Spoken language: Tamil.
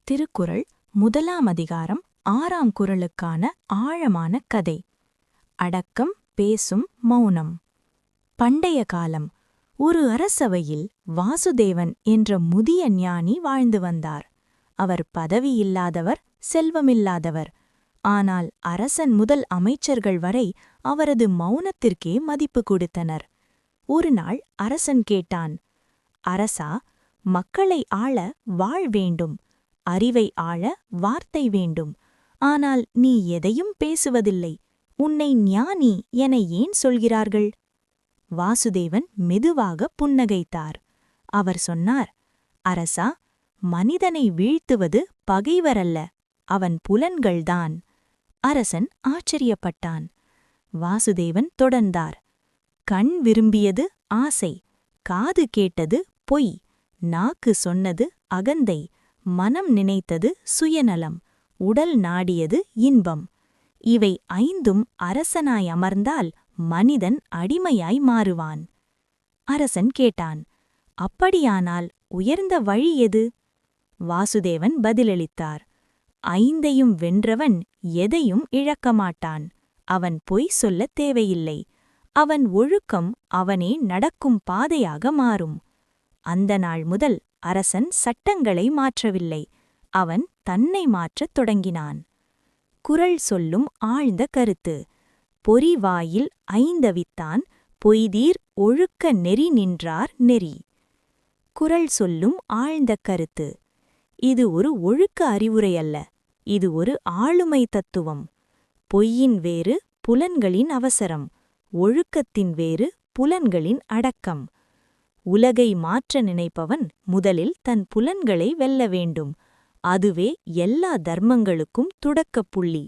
திருக்குறள் முதலாம் அதிகாரம் 6ஆம் குறளுக்கான ஆழமான கதை. அடக்கம், பேசும் மௌனம். பண்டைய காலம். ஒரு அரசவையில் வாசுதேவன் என்ற முதிய ஞானி வாழ்ந்து வந்தார். அவர் பதவியில்லாதவர், செல்வமில்லாதவர். ஆனால் அரசன் முதல் அமைச்சர்கள் வரை அவரது மௌனத்திற்கே மதிப்பு கொடுத்தனர். ஒருநாள் அரசன் கேட்டான், அரசா, மக்களை ஆள வாழ் வேண்டும், அறிவை ஆள வார்த்தை வேண்டும். ஆனால் நீ எதையும் பேசுவதில்லை. உன்னை ஞானி என ஏன் சொல்கிறார்கள்? வாசுதேவன் மெதுவாக புன்னகைத்தார். அவர் சொன்னார், அரசா, மனிதனை வீழ்த்துவது பகைவரல்ல, அவன் புலன்கள்தான். அரசன் ஆச்சரியப்பட்டான். வாசுதேவன் தொடர்ந்தார், கண் விரும்பியது ஆசை, காது கேட்டது பொய், நாக்கு சொன்னது அகந்தை, மனம் நினைத்தது சுயநலம், உடல் நாடியது இன்பம். இவை 5ம் அரசனாய் அமர்ந்தால் மனிதன் அடிமையாய் மாறுவான். அரசன் கேட்டான், அப்படியானால் உயர்ந்த வழி எது? வாசுதேவன் பதிலளித்தார், 5ஐயும் வென்றவன் எதையும் இழக்கமாட்டான். அவன் பொய் சொல்லத் தேவையில்லை. அவன் ஒழுக்கம் அவனே நடக்கும் பாதையாக மாறும். அந்த நாள் முதல் அரசன் சட்டங்களை மாற்றவில்லை, அவன் தன்னை மாற்றத் தொடங்கினான். குறள் சொல்லும் ஆழ்ந்த கருத்து. பொறி வாயில் 5வித்தான், பொய்தீர் ஒழுக்க நெறி நின்றார் நெறி. குறள் சொல்லும் ஆழ்ந்த கருத்து. இது ஒரு ஒழுக்க அறிவுரை அல்ல, இது ஒரு ஆளுமை தத்துவம். பொய்யின் வேறு புலன்களின் அவசரம், ஒழுக்கத்தின் வேறு புலன்களின் அடக்கம். உலகை மாற்ற நினைப்பவன் முதலில் தன் புலன்களை வெல்ல வேண்டும். அதுவே எல்லா தர்மங்களுக்கும் தொடக்கப் புள்ளி.